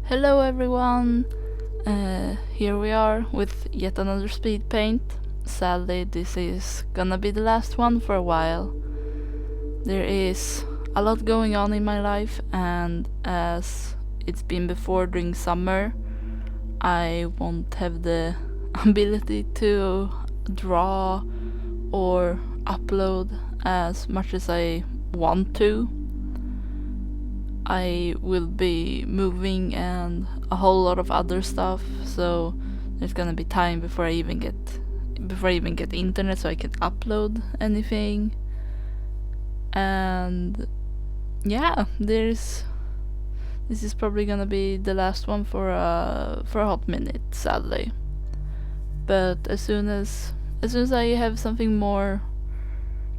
Hello everyone! Here we are with yet another speed paint. Sadly, this is gonna be the last one for a while. There is a lot going on in my life, and as it's been before during summer, I won't have the ability to draw or upload as much as I want to. I will be moving and a whole lot of other stuff, so there's gonna be time before I even get internet so I can upload anything. And yeah, this is probably gonna be the last one for a hot minute, sadly. But as soon as I have something more,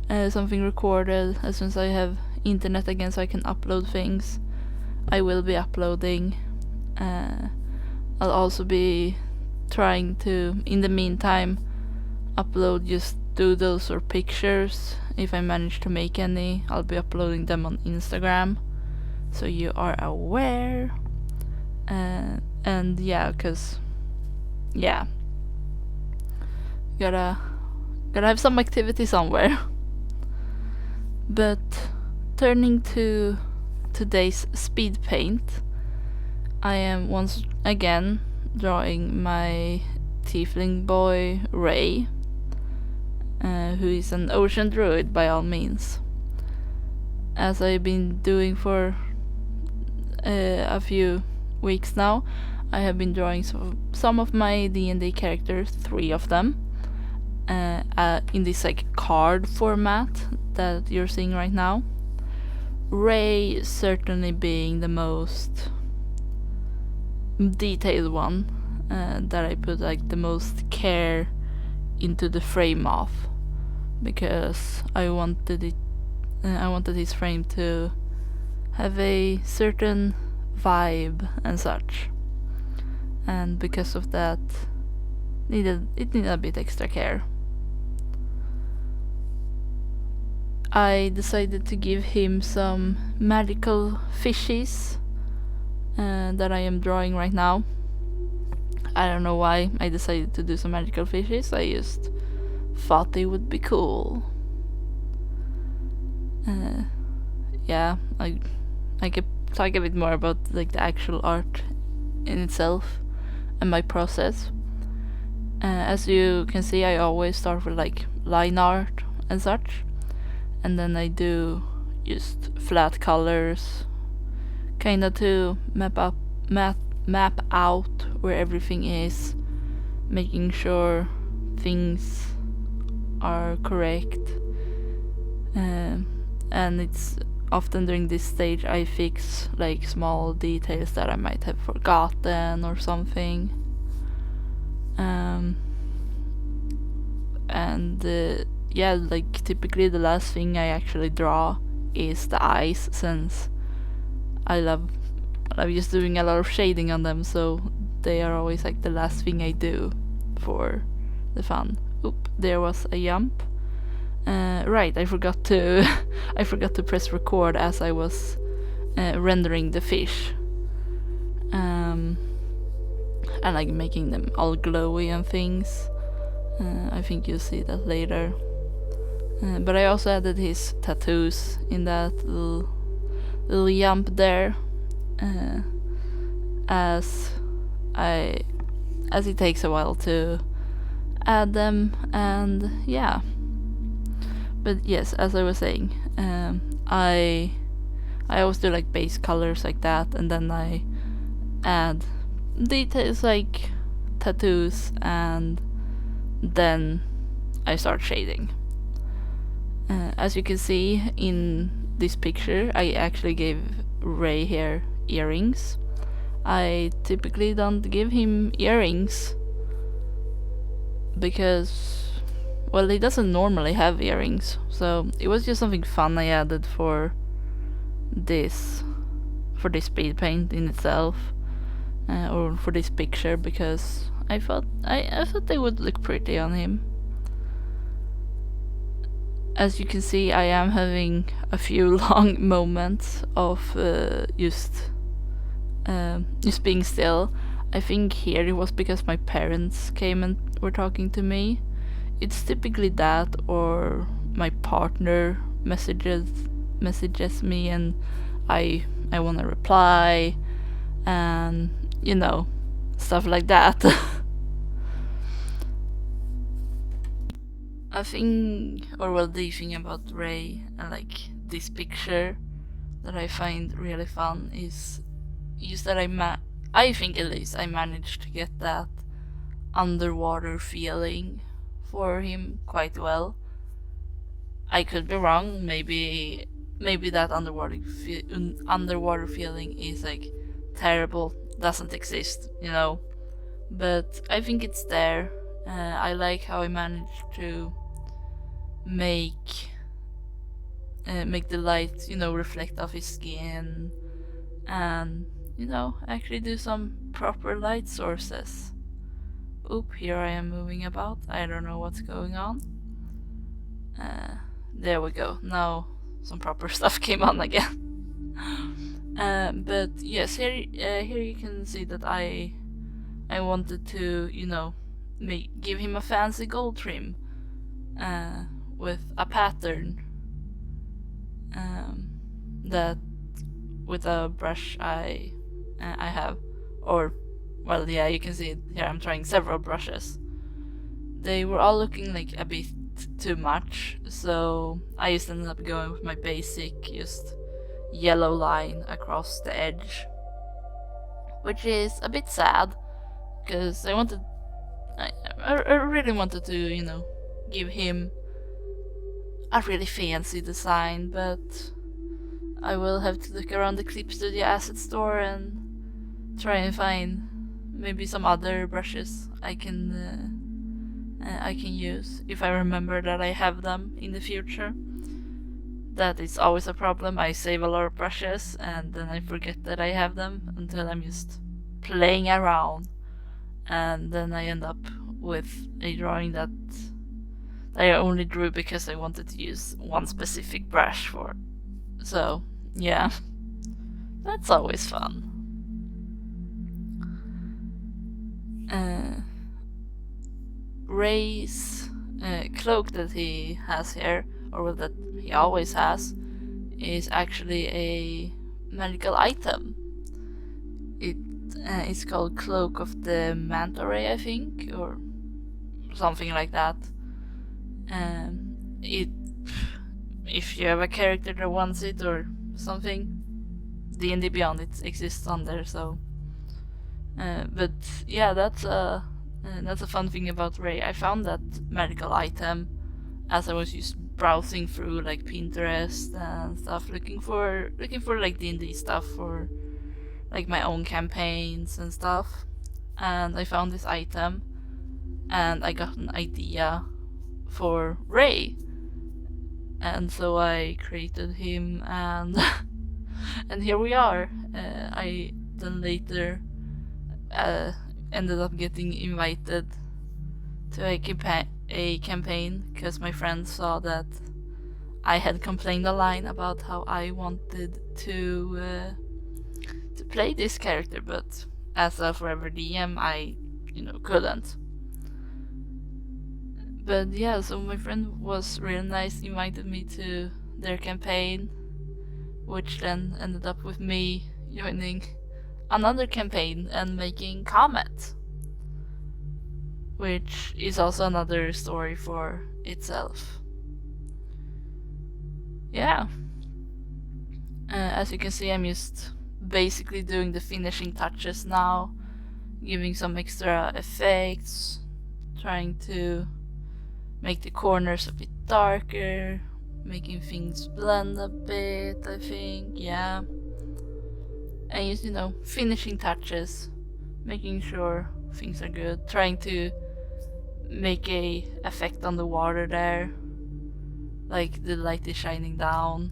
something recorded, as soon as I have internet again so I can upload things, I will be uploading. I'll also be trying to, in the meantime, upload just doodles or pictures. If I manage to make any, I'll be uploading them on Instagram, so you are aware. And yeah, gotta have some activity somewhere. But turning to today's speed paint, I am once again drawing my tiefling boy Ray, who is an ocean druid by all means. As I've been doing for a few weeks now, I have been drawing some of my D&D characters, 3 of them, in this card format that you're seeing right now. Ray certainly being the most detailed one, that I put the most care into the frame of, because I wanted his frame to have a certain vibe and such, and because of that, it needed a bit extra care. I decided to give him some magical fishies that I am drawing right now. I don't know why I decided to do some magical fishies, I just thought they would be cool. Yeah, I could talk a bit more about the actual art in itself and my process. As you can see, I always start with line art and such, and then I do just flat colors, kinda to map out where everything is, making sure things are correct. And it's often during this stage I fix small details that I might have forgotten or something. Yeah, typically the last thing I actually draw is the eyes, since I love just doing a lot of shading on them, so they are always the last thing I do for the fun. Oop, there was a jump. Right, I forgot to press record as I was rendering the fish. And making them all glowy and things. I think you'll see that later. But I also added his tattoos in that little jump there, as it takes a while to add them, and yeah. But yes, as I was saying, I always do base colors like that, and then I add details like tattoos, and then I start shading. As you can see in this picture, I actually gave Ray here earrings. I typically don't give him earrings because, well, he doesn't normally have earrings, so it was just something fun I added for this speed paint in itself, or for this picture, because I thought they would look pretty on him. As you can see, I am having a few long moments of just just being still. I think here it was because my parents came and were talking to me. It's typically that, or my partner messages me and I want to reply, and stuff like that. I think, or well, the thing about Ray and like this picture that I find really fun is just that I think at least I managed to get that underwater feeling for him quite well. I could be wrong. Maybe that underwater feeling is like terrible, doesn't exist, But I think it's there. I like how I managed to make the light, reflect off his skin, and actually do some proper light sources. Oop, here I am moving about. I don't know what's going on. There we go. Now some proper stuff came on again. But yes, here you can see that I wanted to, give him a fancy gold trim with a pattern that with a brush I have, or well, yeah, you can see it here. I'm trying several brushes. They were all looking like a bit too much, so I just ended up going with my basic, just yellow line across the edge, which is a bit sad because I really wanted to, give him a really fancy design, but I will have to look around the Clip Studio asset store and try and find maybe some other brushes I can use if I remember that I have them in the future. That is always a problem. I save a lot of brushes and then I forget that I have them until I'm just playing around, and then I end up with a drawing that I only drew because I wanted to use one specific brush for. So yeah, that's always fun. Ray's cloak that he has here, or that he always has, is actually a magical item. It's called Cloak of the Manta Ray, I think, or something like that. If you have a character that wants it or something, D&D Beyond, it exists on there. So, but yeah, that's a fun thing about Ray. I found that magical item as I was just browsing through like Pinterest and stuff, looking for like D&D stuff for like my own campaigns and stuff, and I found this item, and I got an idea for Ray, and so I created him, and and here we are. I then later ended up getting invited to a campaign because my friends saw that I had complained a line about how I wanted to play this character, but as a forever DM, I couldn't. But yeah, so my friend was real nice, invited me to their campaign, which then ended up with me joining another campaign and making Comet, which is also another story for itself. Yeah. As you can see, I'm just basically doing the finishing touches now, giving some extra effects, trying to make the corners a bit darker, making things blend a bit, I think, yeah. And just, finishing touches, making sure things are good, trying to make a effect on the water there, like the light is shining down.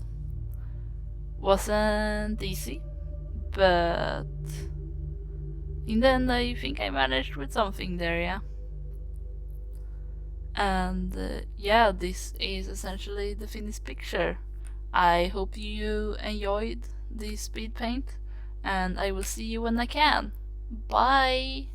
Wasn't easy, but in the end I think I managed with something there, yeah. And yeah, this is essentially the finished picture. I hope you enjoyed the speed paint, and I will see you when I can. Bye!